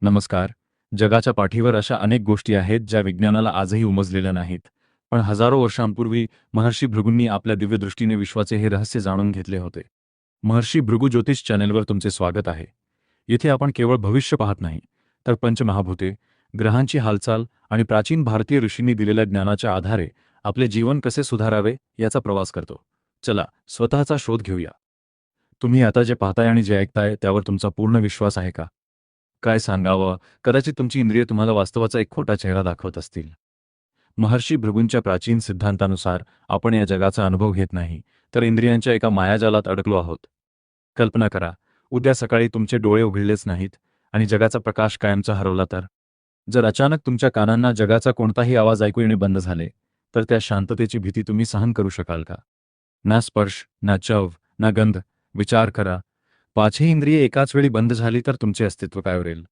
नमस्कार. जगाच्या पाठीवर अशा अनेक गोष्टी आहेत ज्या विज्ञानाला आजही उमजलेल्या नाहीत. पण हजारो वर्षांपूर्वी महर्षी भृगूंनी आपल्या दिव्यदृष्टीने विश्वाचे हे रहस्य जाणून घेतले होते. महर्षी भृगू ज्योतिष चॅनेलवर तुमचे स्वागत आहे. येथे आपण केवळ भविष्य पाहत नाही, तर पंचमहाभूते, ग्रहांची हालचाल आणि प्राचीन भारतीय ऋषींनी दिलेल्या ज्ञानाच्या आधारे आपले जीवन कसे सुधारावे याचा प्रवास करतो. चला, स्वतःचा शोध घेऊया. तुम्ही आता जे पाहताय आणि जे ऐकताय त्यावर तुमचा पूर्ण विश्वास आहे का? काय सांगावं, कदाचित तुमची इंद्रिय तुम्हाला वास्तवाचा एक खोटा चेहरा दाखवत असतील. महर्षी भृगूंच्या प्राचीन सिद्धांतानुसार आपण या जगाचा अनुभव घेत नाही, तर इंद्रियांच्या एका मायाजालात अडकलो आहोत. कल्पना करा, उद्या सकाळी तुमचे डोळे उघडलेच नाहीत आणि जगाचा प्रकाश कायमचा हरवला तर? जर अचानक तुमच्या कानांना जगाचा कोणताही आवाज ऐकू येणे बंद झाले, तर त्या शांततेची भीती तुम्ही सहन करू शकाल का? ना स्पर्श, ना चव, ना गंध. विचार करा, पाचही इंद्रिये एकाच वेळी बंद झाली तर तुमचे अस्तित्व काय उरेल?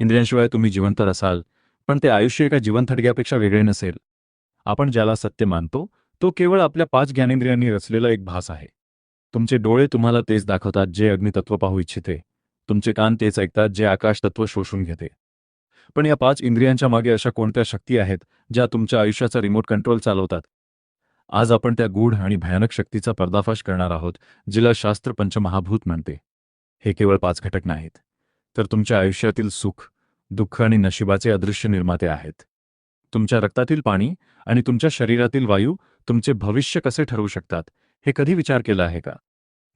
इंद्रियांशिवाय तुम्ही जिवंत असाल, पण ते आयुष्य एका जिवंत थडग्यापेक्षा वेगळे नसेल. आपण ज्याला सत्य मानतो, तो केवळ आपल्या 5 ज्ञानेंद्रियांनी रचलेला एक भास आहे. तुमचे डोळे तुम्हाला तेच दाखवतात जे अग्नितत्व पाहू इच्छिते. तुमचे कान तेच ऐकतात जे आकाशतत्व शोषून घेते. पण या 5 इंद्रियांच्या मागे अशा कोणत्या शक्ती आहेत, ज्या तुमच्या आयुष्याचा रिमोट कंट्रोल चालवतात? आज आपण त्या गूढ आणि भयानक शक्तीचा पर्दाफाश करणार आहोत, जिला शास्त्र पंचमहाभूत म्हणते. हे केवळ 5 घटक नाहीत, तर तुमच्या आयुष्यातील सुख, दुःख आणि नशिबाचे अदृश्य निर्माते आहेत. तुमच्या रक्तातील पाणी आणि तुमच्या शरीरातील वायू तुमचे भविष्य कसे ठरवू शकतात, हे कधी विचार केला आहे का?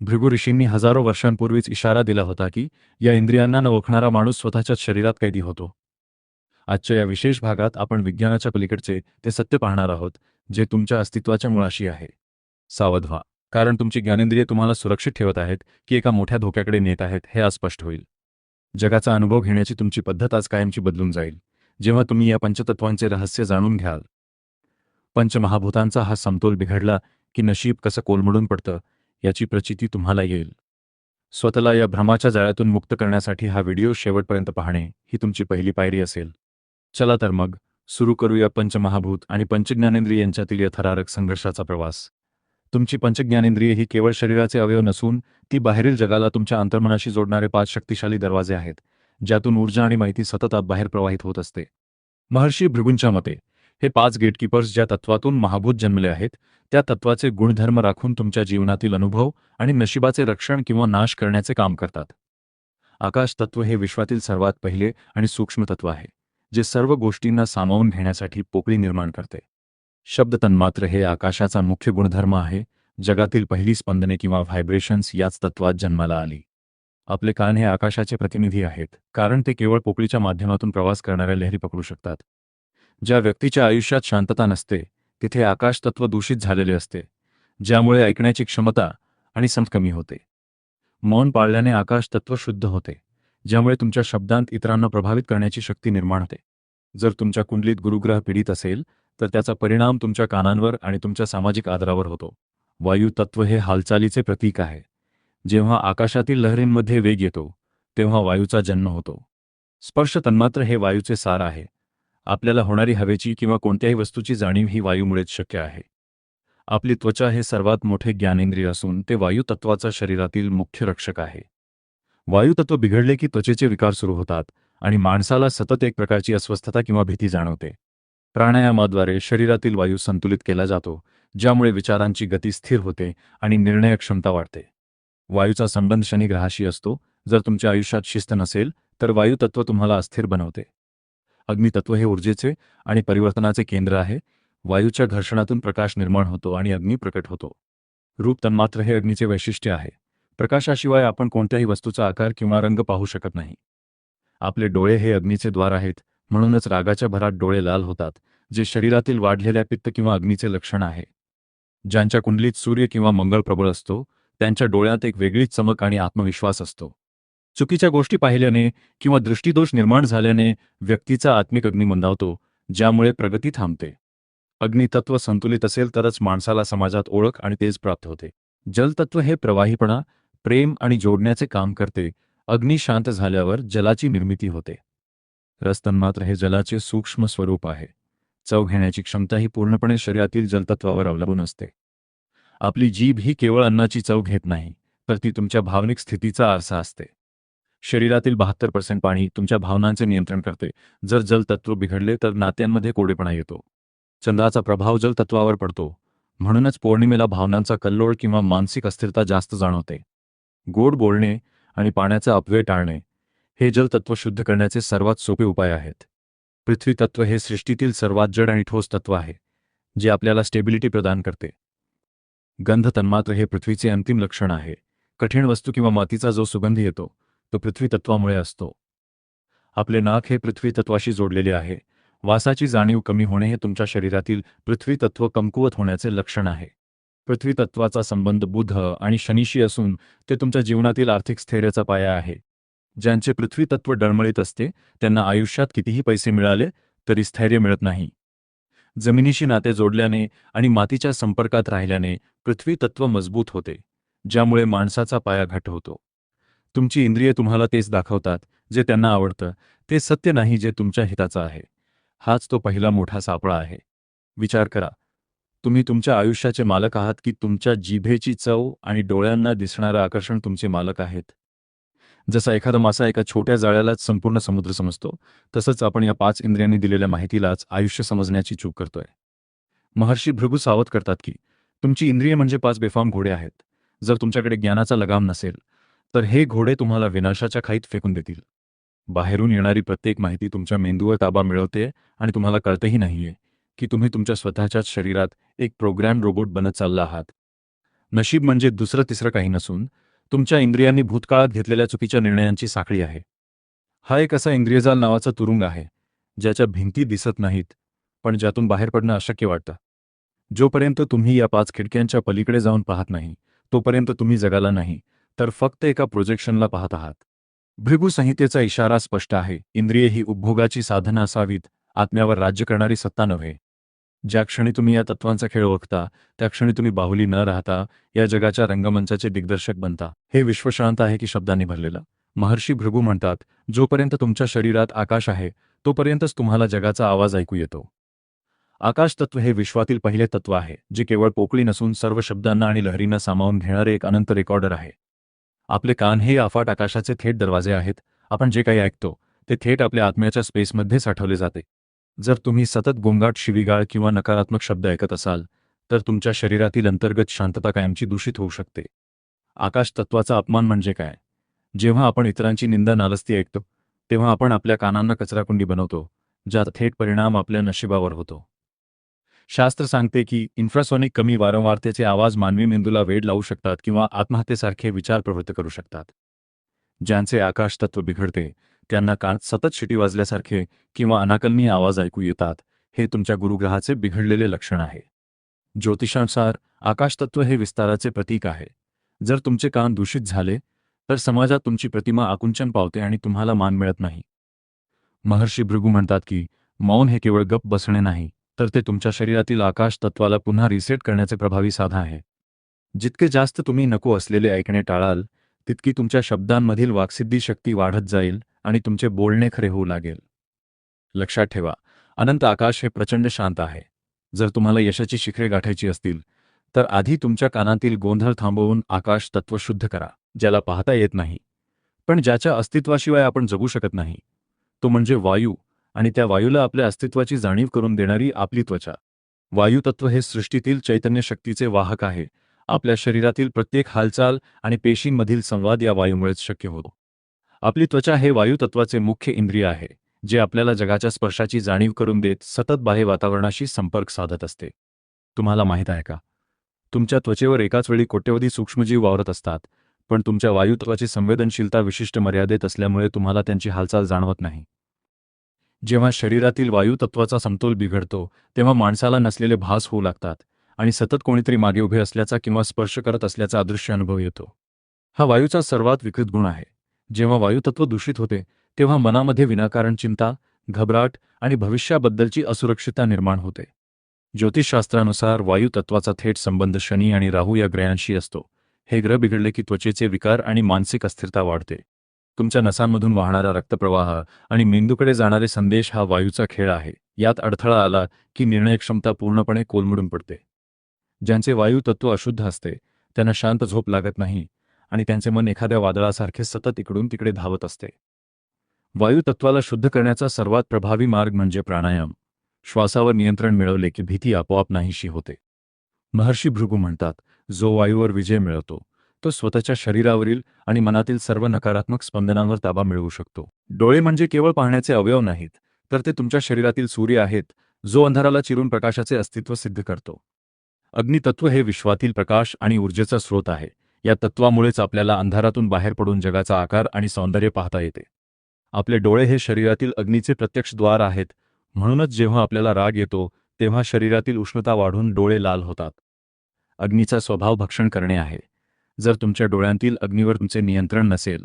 भृगु ऋषींनी हजारो वर्षांपूर्वीच इशारा दिला होता की या इंद्रियांना न ओळखणारा माणूस स्वतःच्याच शरीरात कैदी होतो. आजच्या या विशेष भागात आपण विज्ञानाच्या पलीकडचे ते सत्य पाहणार आहोत, जे तुमच्या अस्तित्वाच्या मुळाशी आहे. सावध व्हा, कारण तुमची ज्ञानेंद्रिये तुम्हाला सुरक्षित ठेवत आहेत की एका मोठ्या धोक्याकडे नेत आहेत हे आज स्पष्ट होईल. जगाचा अनुभव घेण्याची तुमची पद्धत आज कायमची बदलून जाईल, जेव्हा तुम्ही या पंचतत्वांचे रहस्य जाणून घ्याल. पंचमहाभूतांचा हा समतोल बिघडला की नशीब कसं कोलमडून पडतं याची प्रचिती तुम्हाला येईल. स्वतःला या भ्रमाच्या जाळ्यातून मुक्त करण्यासाठी हा व्हिडिओ शेवटपर्यंत पाहणे ही तुमची पहिली पायरी असेल. चला तर मग सुरू करूया पंचमहाभूत आणि पंचज्ञानेंद्रिय यांच्यातील या थरारक संघर्षाचा प्रवास. तुमची पंचज्ञानेंद्रिय ही केवळ शरीराचे अवयव नसून ती बाहेरील जगाला तुमच्या अंतर्मनाशी जोडणारे 5 शक्तिशाली दरवाजे आहेत, ज्यातून ऊर्जा आणि माहिती सतत आत बाहेर प्रवाहित होत असते. महर्षी भृगूंच्या मते हे 5 गेटकीपर्स ज्या तत्वातून महाभूत जन्मले आहेत, त्या तत्वाचे गुणधर्म राखून तुमच्या जीवनातील अनुभव आणि नशिबाचे रक्षण किंवा नाश करण्याचे काम करतात. आकाश तत्व हे विश्वातील सर्वात पहिले आणि सूक्ष्म तत्व आहे, जे सर्व गोष्टींना सामावून घेण्यासाठी पोकळी निर्माण करते. शब्द तन्मात्र हे आकाशाचा मुख्य गुणधर्म आहे. जगातील पहिली स्पंदने किंवा व्हायब्रेशन्स याच तत्वात जन्माला आली. आपले कान हे आकाशाचे प्रतिनिधी आहेत, कारण ते केवळ पोकळीच्या माध्यमातून प्रवास करणाऱ्या लहरी पकडू शकतात. ज्या व्यक्तीच्या आयुष्यात शांतता नसते, तिथे आकाश तत्व दूषित झालेले असते, ज्यामुळे ऐकण्याची क्षमता आणि समज कमी होते. मौन पाळल्याने आकाश तत्व शुद्ध होते, ज्यामुळे तुमच्या शब्दांत इतरांना प्रभावित करण्याची शक्ती निर्माण होते. जर तुमच्या कुंडलीत गुरुग्रह पीडित असेल, तर त्याचा परिणाम तुमच्या कानांवर आणि तुमच्या सामाजिक आदरावर होतो. वायू तत्व हे हालचालीचे प्रतीक आहे. जेव्हा आकाशातील लहरींमध्ये वेग येतो, तेव्हा वायूचा जन्म होतो. स्पर्श तन्मात्र हे वायूचे सार आहे. आपल्याला होणारी हवेची किंवा कोणत्याही वस्तूची जाणीव ही वायूमुळेच शक्य आहे. आपली त्वचा हे सर्वात मोठे ज्ञानेंद्रिय असून ते वायू तत्वाचा शरीरातील मुख्य रक्षक आहे. वायू तत्व बिघडले की त्वचेचे विकार सुरू होतात आणि माणसाला सतत एक प्रकारची अस्वस्थता किंवा भीती जाणवते. प्राणायामाद्वारे शरीरातील वायू संतुलित केला जातो, ज्यामुळे विचारांची गती स्थिर होते आणि निर्णय क्षमता वाढते. वायूचा संबंध शनी ग्रहाशी असतो. जर तुमच्या आयुष्यात शिस्त नसेल, तर वायू तत्व तुम्हाला अस्थिर बनवते. अग्नितत्व हे ऊर्जेचे आणि परिवर्तनाचे केंद्र आहे. वायूच्या घर्षणातून प्रकाश निर्माण होतो आणि अग्नी प्रकट होतो. रूप तन्मात्र हे अग्नीचे वैशिष्ट्य आहे. प्रकाशाशिवाय आपण कोणत्याही वस्तूचा आकार किंवा रंग पाहू शकत नाही. आपले डोळे हे अग्नीचे द्वार आहेत, म्हणूनच रागाच्या भरात डोळे लाल होतात, जे शरीरातील वाढलेल्या पित्त किंवा अग्नीचे लक्षण आहे. ज्यांच्या कुंडलीत सूर्य किंवा मंगळ प्रबळ असतो, त्यांच्या डोळ्यात एक वेगळीच चमक आणि आत्मविश्वास असतो. चुकीच्या गोष्टी पाहिल्याने किंवा दृष्टिदोष निर्माण झाल्याने व्यक्तीचा आत्मिक अग्नी मंदावतो, ज्यामुळे प्रगती थांबते. अग्नितत्व संतुलित असेल तरच माणसाला समाजात ओळख आणि तेज प्राप्त होते. जलतत्व हे प्रवाहीपणा, प्रेम आणि जोडण्याचे काम करते. अग्नी शांत झाल्यावर जलाची निर्मिती होते. रस तन्मात्र हे जलाचे सूक्ष्म स्वरूप आहे. चव घेण्याची क्षमता ही पूर्णपणे शरीरातील जलतत्वावर अवलंबून असते. आपली जीभ ही केवळ अन्नाची चव घेत नाही, तर ती तुमच्या भावनिक स्थितीचा आरसा असते. शरीरातील 72% पाणी तुमच्या भावनांचे नियंत्रण करते. जर जल तत्व बिघडले तर नात्यांमध्ये कोरडेपणा येतो. चंद्राचा प्रभाव जल तत्वावर पडतो. म्हणूनच पौर्णिमेला भावनांचा कल्लोळ किंवा मानसिक अस्थिरता जास्त जाणवते. गोड बोलणे आणि पाण्याचा अपव्यय टाळणे हे जलतत्व शुद्ध करण्याचे सर्वात सोपे उपाय आहेत. पृथ्वी तत्व हे सृष्टीतील सर्वात जड आणि ठोस तत्व आहे, जे आपल्याला स्टेबिलिटी प्रदान करते. गंध तन्मात्र हे पृथ्वीचे अंतिम लक्षण आहे. कठीण वस्तू किंवा मातीचा जो सुगंध येतो तो पृथ्वी तत्वामुळे असतो. आपले नाक हे पृथ्वी तत्वाशी जोडलेले आहे. वासाची जाणीव कमी होणे हे तुमच्या शरीरातील पृथ्वी तत्व कमकुवत होण्याचे लक्षण आहे. पृथ्वी तत्वाचा संबंध बुध आणि शनीशी असून ते तुमच्या जीवनातील आर्थिक स्थैर्याचा पाया आहे. ज्यांचे पृथ्वी तत्व डळमळीत असते त्यांना आयुष्यात कितीही पैसे मिळाले तरी स्थैर्य मिळत नाही. जमिनीशी नाते जोडल्याने आणि मातीच्या संपर्कात राहिल्याने पृथ्वी तत्व मजबूत होते, ज्यामुळे माणसाचा पाया घट्ट होतो. तुमची इंद्रिये तुम्हाला तेच दाखवतात जे त्यांना आवडतं, ते सत्य नाही जे तुमच्या हिताचं आहे. हाच तो पहिला मोठा सापळा आहे. विचार करा, तुम्ही तुमच्या आयुष्याचे मालक आहात की तुमच्या जिभेची चव आणि डोळ्यांना दिसणारं आकर्षण तुमचे मालक आहेत? जसा एखादा मासा एका छोट्या जाळ्यालाच संपूर्ण समुद्र समजतो, तसंच आपण या 5 इंद्रियांनी दिलेल्या माहितीलाच आयुष्य समजण्याची चूक करतोय. महर्षी भृगू सावध करतात की तुमची इंद्रिये म्हणजे 5 बेफाम घोडे आहेत. जर तुमच्याकडे ज्ञानाचा लगाम नसेल तर हे घोडे तुम्हाला विनाशाच्या खाईत फेकून देतील. बाहेरून येणारी प्रत्येक माहिती तुमच्या मेंदूवर ताबा मिळवते आणि तुम्हाला कळतही नाहीये की तुम्ही तुमच्या स्वतःच्याच शरीरात एक प्रोग्रॅम रोबोट बनत चालला आहात. नशीब म्हणजे दुसरं तिसरं काही नसून तुमच्या इंद्रियांनी भूतकाळात घेतलेल्या चुकीच्या निर्णयांची साखळी आहे. हा एक असा इंद्रियजाल नावाचा तुरुंग आहे, ज्याच्या भिंती दिसत नाहीत, पण ज्यातून बाहेर पडणं अशक्य वाटतं. जोपर्यंत तुम्ही या 5 खिडक्यांच्या पलीकडे जाऊन पाहत नाही, तोपर्यंत तुम्ही जगाला नाही, तर फक्त एका प्रोजेक्शनला पाहत आहात. भृगु संहितेचा इशारा स्पष्ट आहे. इंद्रिये ही उपभोगाची साधनं असावीत, आत्म्यावर राज्य करणारी सत्ता नव्हे. ज्या क्षणी तुम्ही या तत्वांचा खेळ ओळखता, त्या क्षणी तुम्ही बाहुली न राहता या जगाच्या रंगमंचाचे दिग्दर्शक बनता. हे विश्व शांत आहे की शब्दांनी भरलेलं? महर्षी भृगू म्हणतात, जोपर्यंत तुमच्या शरीरात आकाश आहे, तोपर्यंतच तुम्हाला जगाचा आवाज ऐकू येतो. आकाश तत्व हे विश्वातील पहिले तत्व आहे, जे केवळ पोकळी नसून सर्व शब्दांना आणि लहरींना सामावून घेणारे एक अनंत रेकॉर्डर आहे. आपले कान हे अफाट आकाशाचे थेट दरवाजे आहेत. आपण जे काही ऐकतो ते थेट आपल्या आत्म्याच्या स्पेसमध्ये साठवले जाते. जर तुम्ही सतत गोंगाट, शिवीगाळ किंवा नकारात्मक शब्द ऐकत असाल तर तुमच्या शरीरातील अंतर्गत शांतता कायमची दूषित होऊ शकते. आकाश तत्वाचा अपमान म्हणजे काय? जेव्हा आपण इतरांची निंदा नालस्ती ऐकतो तेव्हा आपण आपल्या कानांना कचराकुंडी बनवतो, ज्याचा थेट परिणाम आपल्या नशिबावर होतो. शास्त्र सांगते की इन्फ्रासॉनिक कमी वारंवारतेचे आवाज मानवी मेंदूला वेड लावू शकतात किंवा आत्महत्येसारखे विचार प्रवृत्त करू शकतात. ज्यांचे आकाश तत्व बिघडते त्यांना कानात सतत शिटी वाजल्यासारखे किंवा अनाकलनीय आवाज ऐकू येतात. हे तुमच्या गुरुग्रहाचे बिघडलेले लक्षण आहे. ज्योतिषानुसार आकाश तत्व हे विस्ताराचे प्रतीक आहे. जर तुमचे कान दूषित झाले तर समाजात तुमची प्रतिमा आकुंचन पावते आणि तुम्हाला मान मिळत नाही. महर्षी भृगू म्हणतात की मौन हे केवळ गप्प बसणे नाही, तर ते तुमच्या शरीरातील आकाश तत्वाला पुन्हा रिसेट करण्याचे प्रभावी साधन आहे. जितके जास्त तुम्ही नको असलेले ऐकणे टाळाल, तितकी तुमच्या शब्दांमधील वाक्सिद्धी शक्ती वाढत जाईल आणि तुमचे बोलणे खरे होऊ लागेल. लक्षात ठेवा, अनंत आकाश हे प्रचंड शांत आहे. जर तुम्हाला यशाची शिखरे गाठायची असतील तर आधी तुमच्या कानातील गोंधळ थांबवून आकाश तत्व शुद्ध करा. ज्याला पाहता येत नाही पण ज्याच्या अस्तित्वाशिवाय आपण जगू शकत नाही, तो म्हणजे वायू, आणि त्या वायूला आपल्या अस्तित्वाची जाणीव करून देणारी आपली त्वचा. वायुतत्व हे सृष्टीतील चैतन्य शक्तीचे वाहक आहे. आपल्या शरीरातील प्रत्येक हालचाल आणि पेशींमधील संवाद या वायूमुळेच शक्य होतो. आपली त्वचा हे वायुतत्वाचे मुख्य इंद्रिय आहे, जे आपल्याला जगाच्या स्पर्शाची जाणीव करून देत सतत बाह्य वातावरणाशी संपर्क साधत असते. तुम्हाला माहीत आहे का, तुमच्या त्वचेवर एकाच वेळी कोट्यवधी सूक्ष्मजीव वावरत असतात, पण तुमच्या वायुतत्वाची संवेदनशीलता विशिष्ट मर्यादेत असल्यामुळे तुम्हाला त्यांची हालचाल जाणवत नाही. जेव्हा शरीरातील वायुतत्वाचा समतोल बिघडतो तेव्हा माणसाला नसलेले भास होऊ लागतात आणि सतत कोणीतरी मागे उभे असल्याचा किंवा स्पर्श करत असल्याचा अदृश्य अनुभव येतो. हा वायूचा सर्वात विकृत गुण आहे. जेव्हा वायुतत्व दूषित होते तेव्हा मनामध्ये विनाकारण चिंता, घबराट आणि भविष्याबद्दलची असुरक्षितता निर्माण होते. ज्योतिषशास्त्रानुसार वायुतत्वाचा थेट संबंध शनी आणि राहू या ग्रहांशी असतो. हे ग्रह बिघडले की त्वचेचे विकार आणि मानसिक अस्थिरता वाढते. तुमच्या नसांमधून वाहणारा रक्तप्रवाह आणि मेंदूकडे जाणारे संदेश हा वायूचा खेळ आहे. यात अडथळा आला की निर्णय क्षमता पूर्णपणे कोलमडून पडते. ज्यांचे वायुतत्व अशुद्ध असते त्यांना शांत झोप लागत नाही आणि त्यांचे मन एखाद्या वादळासारखे सतत इकडून तिकडे धावत असते. वायू तत्वाला शुद्ध करण्याचा सर्वात प्रभावी मार्ग म्हणजे प्राणायाम. श्वासावर नियंत्रण मिळवले की भीती आपोआप नाहीशी होते. महर्षी भृगू म्हणतात, जो वायूवर विजय मिळवतो तो स्वतःच्या शरीरावरील आणि मनातील सर्व नकारात्मक स्पंदनांवर ताबा मिळवू शकतो. डोळे म्हणजे केवळ पाहण्याचे अवयव नाहीत, तर ते तुमच्या शरीरातील सूर्य आहेत, जो अंधाराला चिरून प्रकाशाचे अस्तित्व सिद्ध करतो. अग्नितत्व हे विश्वातील प्रकाश आणि ऊर्जेचा स्रोत आहे. या तत्वामुळेच आपल्याला अंधारातून बाहेर पडून जगाचा आकार आणि सौंदर्य पाहता येते. आपले डोळे हे शरीरातील अग्नीचे प्रत्यक्ष द्वार आहेत. म्हणूनच जेव्हा आपल्याला राग येतो तेव्हा शरीरातील उष्णता वाढून डोळे लाल होतात. अग्नीचा स्वभाव भक्षण करणे आहे. जर तुमच्या डोळ्यांतील अग्नीवर तुमचे नियंत्रण नसेल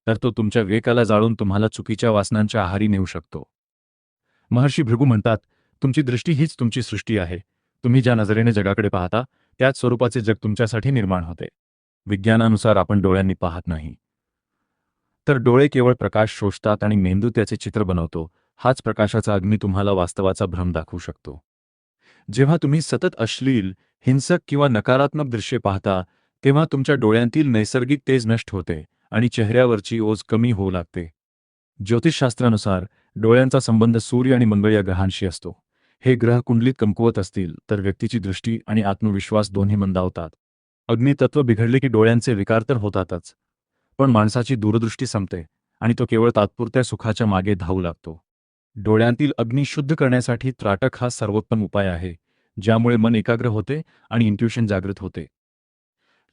तर तो तुमच्या विवेकाला जाळून तुम्हाला चुकीच्या वासनांच्या आहारी नेऊ शकतो. महर्षी भृगू म्हणतात, तुमची दृष्टी हीच तुमची सृष्टी आहे. तुम्ही ज्या नजरेने जगाकडे पाहता त्याच स्वरूपाचे जग तुमच्यासाठी निर्माण होते. विज्ञानानुसार आपण डोळ्यांनी पाहत नाही, तर डोळे केवळ प्रकाश शोषतात आणि मेंदू त्याचे चित्र बनवतो. हाच प्रकाशाचा अग्नी तुम्हाला वास्तवाचा भ्रम दाखवू शकतो. जेव्हा तुम्ही सतत अश्लील, हिंसक किंवा नकारात्मक दृश्ये पाहता तेव्हा तुमच्या डोळ्यांतील नैसर्गिक तेज नष्ट होते आणि चेहऱ्यावरची ओझ कमी होऊ लागते. ज्योतिषशास्त्रानुसार डोळ्यांचा संबंध सूर्य आणि मंगळ या ग्रहांशी असतो. हे ग्रह कुंडलीत कमकुवत असतील तर व्यक्तीची दृष्टी आणि आत्मविश्वास दोन्ही मंदावतात. अग्नितत्व बिघडले की डोळ्यांचे विकार तर होतातच, पण माणसाची दूरदृष्टी संपते आणि तो केवळ तात्पुरत्या सुखाच्या मागे धावू लागतो. डोळ्यांतील अग्नी शुद्ध करण्यासाठी त्राटक हा सर्वोत्तम उपाय आहे, ज्यामुळे मन एकाग्र होते आणि इंट्युशन जागृत होते.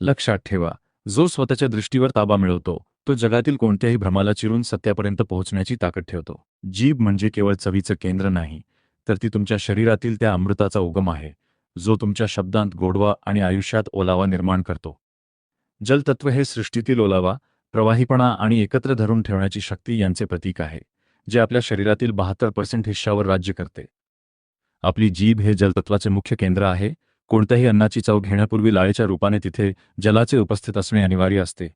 लक्षात ठेवा, जो स्वतःच्या दृष्टीवर ताबा मिळवतो तो जगातील कोणत्याही भ्रमाला चिरून सत्यापर्यंत पोहोचण्याची ताकद ठेवतो. जीभ म्हणजे केवळ चवीचं केंद्र नाही, तर ती तुमच्या शरीरातील त्या अमृताचा उगम आहे, जो तुमच्या शब्दांत गोडवा आणि आयुष्यात ओलावा निर्माण करतो. जलतत्व हे सृष्टीतील ओलावा, प्रवाहीपणा आणि एकत्र धरून ठेवण्याची शक्ती यांचे प्रतीक आहे, जे आपल्या शरीरातील 72% हिश्श्यावर राज्य करते. आपली जीभ हे जलतत्वाचे मुख्य केंद्र आहे. कोणत्याही अन्नाची चव घेण्यापूर्वी लाळेच्या रूपाने तिथे जलाचे उपस्थित असणे अनिवार्य असते.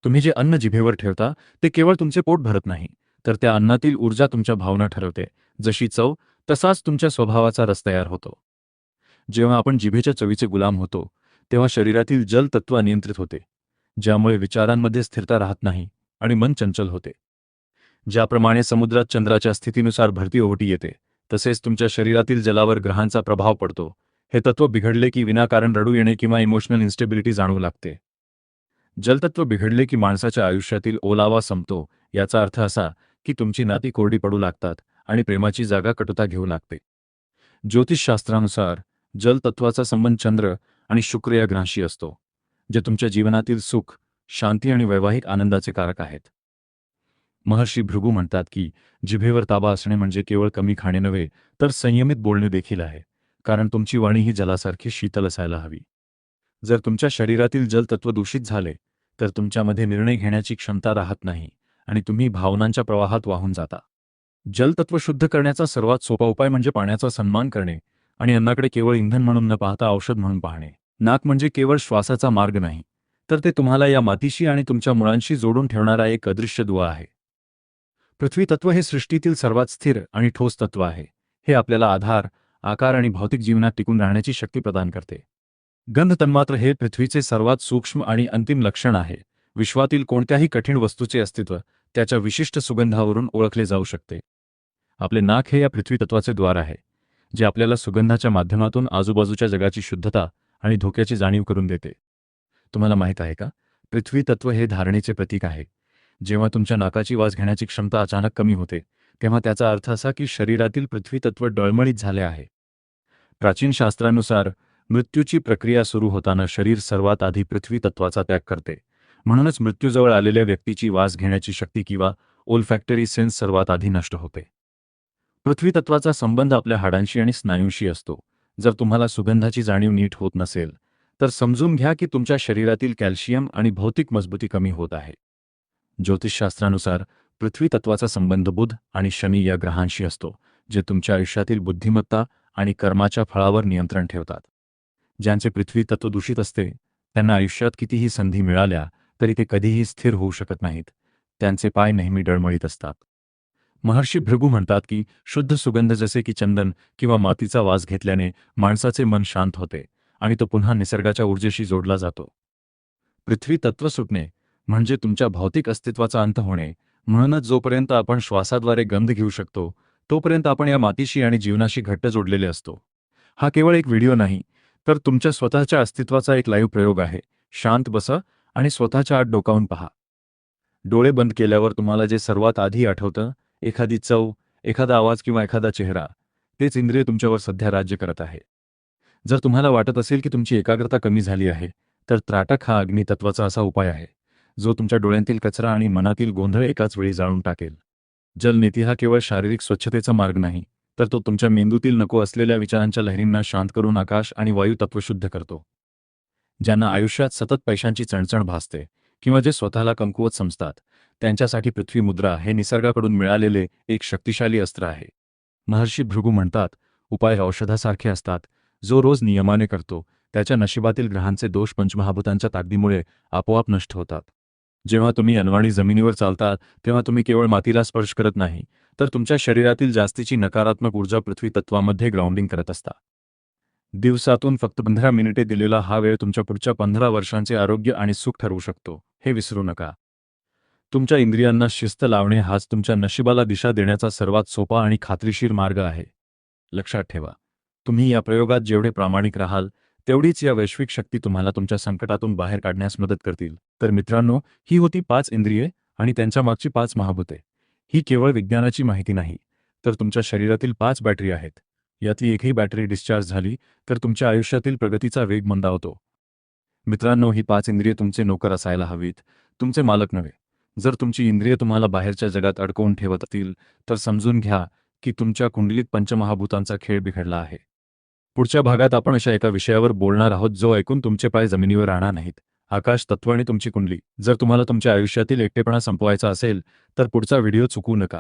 तुम्ही जे अन्न जिभेवर ठेवता ते केवळ तुमचे पोट भरत नाही, तर त्या अन्नातील ऊर्जा तुमच्या भावना ठरवते. जशी चव तसाच तुमच्या स्वभावाचा रस तयार होतो. जेव्हा आपण जिभेच्या चवीचे गुलाम होतो तेव्हा शरीरातील जलतत्व अनियंत्रित होते, ज्यामुळे विचारांमध्ये स्थिरता राहत नाही आणि मन चंचल होते. ज्याप्रमाणे समुद्रात चंद्राच्या स्थितीनुसार भरती ओहोटी येते, तसेच तुमच्या शरीरातील जलावर ग्रहांचा प्रभाव पडतो. हे तत्व बिघडले की विनाकारण रडू येणे किंवा इमोशनल इन्स्टेबिलिटी जाणवू लागते. जलतत्व बिघडले की माणसाच्या आयुष्यातील ओलावा संपतो. याचा अर्थ असा की तुमची नाती कोरडी पडू लागतात आणि प्रेमाची जागा कटुता घेऊ लागते. ज्योतिषशास्त्रानुसार जलतत्वाचा संबंध चंद्र आणि शुक्र या ग्रहांशी असतो, जे तुमच्या जीवनातील सुख, शांती आणि वैवाहिक आनंदाचे कारक आहेत. महर्षी भृगू म्हणतात की जिभेवर ताबा असणे म्हणजे केवळ कमी खाणे नव्हे, तर संयमित बोलणे देखील आहे, कारण तुमची वाणी ही जलासारखी शीतल असायला हवी. जर तुमच्या शरीरातील जलतत्व दूषित झाले तर तुमच्यामध्ये निर्णय घेण्याची क्षमता राहत नाही आणि तुम्ही भावनांच्या प्रवाहात वाहून जाता. जलतत्व शुद्ध करण्याचा सर्वात सोपा उपाय म्हणजे पाण्याचा सन्मान करणे आणि अन्नाकडे केवळ इंधन म्हणून न पाहता औषध म्हणून पाहणे. नाक म्हणजे केवळ श्वासाचा मार्ग नाही, तर ते तुम्हाला या मातीशी आणि तुमच्या मुळांशी जोडून ठेवणारा एक अदृश्य दुवा आहे. पृथ्वी तत्व हे सृष्टीतील सर्वात स्थिर आणि ठोस तत्व आहे. हे आपल्याला आधार, आकार आणि भौतिक जीवनात टिकून राहण्याची शक्ती प्रदान करते. गंध तन्मात्र हे पृथ्वीचे सर्वात सूक्ष्म आणि अंतिम लक्षण आहे. विश्वातील कोणत्याही कठीण वस्तूचे अस्तित्व त्याच्या विशिष्ट सुगंधावरून ओळखले जाऊ शकते. आपले नाक हे या पृथ्वी तत्वाचे द्वार आहे, जे आपल्याला सुगंधाच्या माध्यमातून आजूबाजूच्या जगाची शुद्धता आणि धोक्याची जाणीव करून देते. तुम्हाला माहीत आहे का, पृथ्वी तत्व हे धारणेचे प्रतीक आहे. जेव्हा तुमच्या नाकाची वास घेण्याची क्षमता अचानक कमी होते तेव्हा त्याचा अर्थ असा की शरीरातील पृथ्वी तत्व डळमळीत झाले आहे. प्राचीन शास्त्रानुसार मृत्यूची प्रक्रिया सुरू होताना शरीर सर्वात आधी पृथ्वी तत्वाचा त्याग करते. म्हणूनच मृत्यूजवळ आलेल्या व्यक्तीची वास घेण्याची शक्ती किंवा ओल्फॅक्टरी सेन्स सर्वात आधी नष्ट होते. पृथ्वी तत्वाचा संबंध आपल्या हाडांशी आणि स्नायूंशी असतो. जर तुम्हाला सुगंधाची जाणीव नीट होत नसेल तर समजून घ्या की तुमच्या शरीरातील कॅल्शियम आणि भौतिक मजबूती कमी होत आहे. ज्योतिषशास्त्रानुसार पृथ्वी तत्वाचा संबंध बुध आणि शनी या ग्रहांशी असतो, जे तुमच्या आयुष्यातील बुद्धिमत्ता आणि कर्माच्या फळावर नियंत्रण ठेवतात. ज्यांचे पृथ्वी तत्व दूषित असते त्यांना आयुष्यात कितीही संधी मिळाल्या तरी ते कधीही स्थिर होऊ शकत नाहीत. त्यांचे पाय नेहमी डळमळीत असतात. महर्षी भृगू म्हणतात की शुद्ध सुगंध जसे की चंदन किंवा मातीचा वास घेतल्याने माणसाचे मन शांत होते आणि तो पुन्हा निसर्गाच्या ऊर्जेशी जोडला जातो. पृथ्वी तत्व सुटणे म्हणजे तुमच्या भौतिक अस्तित्वाचा अंत होणे. म्हणूनच जोपर्यंत आपण श्वासाद्वारे गंध घेऊ शकतो, तोपर्यंत आपण या मातीशी आणि जीवनाशी घट्ट जोडलेले असतो. हा केवळ एक व्हिडिओ नाही, तर तुमच्या स्वतःच्या अस्तित्वाचा एक लाईव्ह प्रयोग आहे. शांत बसा आणि स्वतःच्या आत डोकावून पहा. डोळे बंद केल्यावर तुम्हाला जे सर्वात आधी आठवतं, एखादी चव, एखादा आवाज किंवा एखादा चेहरा, तेच इंद्रिय तुमच्यावर सध्या राज्य करत आहे. जर तुम्हाला वाटत असेल की तुमची एकाग्रता कमी झाली आहे, तर त्राटक हा अग्नितत्वाचा असा उपाय आहे, जो तुमच्या डोळ्यांतील कचरा आणि मनातील गोंधळ एकाच वेळी जाळून टाकेल. जलनेती हा केवळ शारीरिक स्वच्छतेचा मार्ग नाही, तर तो तुमच्या मेंदूतील नको असलेल्या विचारांच्या लहरींना शांत करून आकाश आणि वायू तत्व शुद्ध करतो. ज्यांना आयुष्यात सतत पैशांची चणचण भासते किंवा जे स्वतःला कमकुवत समजतात, त्यांच्यासाठी पृथ्वी मुद्रा हे निसर्गाकडून मिळालेले एक शक्तिशाली अस्त्र आहे. महर्षी भृगू म्हणतात, उपाय औषधासारखे असतात. जो रोज नियमाने करतो, त्याच्या नशिबातील ग्रहांचे दोष पंचमहाभूतांच्या ताकदीमुळे आपोआप नष्ट होतात. जेव्हा तुम्ही अनवाणी जमिनीवर चालता, तेव्हा तुम्ही केवळ मातीला स्पर्श करत नाही, तर तुमच्या शरीरातील जास्तीची नकारात्मक ऊर्जा पृथ्वी तत्वामध्ये ग्राउंडिंग करत असता. दिवसातून फक्त 15 मिनिटे दिलेला हा वेळ तुमच्या पुढच्या 15 वर्षांचे आरोग्य आणि सुख ठरवू शकतो, हे विसरू नका. तुमच्या इंद्रियांना शिस्त लावणे हाच तुमच्या नशिबाला दिशा देण्याचा सर्वात सोपा आणि खात्रीशीर मार्ग आहे. लक्षात ठेवा, तुम्ही या प्रयोगात जेवढे प्रामाणिक राहाल, तेवढीच या वैश्विक शक्ती तुम्हाला तुमच्या संकटातून बाहेर काढण्यास मदत करतील. तर मित्रांनो, ही होती 5 इंद्रिये आणि त्यांच्या मागची 5 महाभूते. ही केवळ विज्ञानाची माहिती नाही, तर तुमच्या शरीरातील 5 बॅटरी आहेत. यातली एकही बॅटरी डिस्चार्ज झाली, तर तुमच्या आयुष्यातील प्रगतीचा वेग मंदावतो. मित्रांनो, ही 5 इंद्रिये तुमचे नोकर असायला हवीत, तुमचे मालक नव्हे. जर तुमची इंद्रिय तुम्हाला बाहेरच्या जगात अडकवून ठेवत असतील, तर समजून घ्या की तुमच्या कुंडलीत पंचमहाभूतांचा खेळ बिघडला आहे. पुढच्या भागात आपण अशा एका विषयावर बोलणार आहोत जो ऐकून तुमचे पाय जमिनीवर राहणार नाहीत. आकाश तत्व आणि तुमची कुंडली. जर तुम्हाला तुमच्या आयुष्यातील एकटेपणा संपवायचा असेल, तर पुढचा व्हिडिओ चुकवू नका.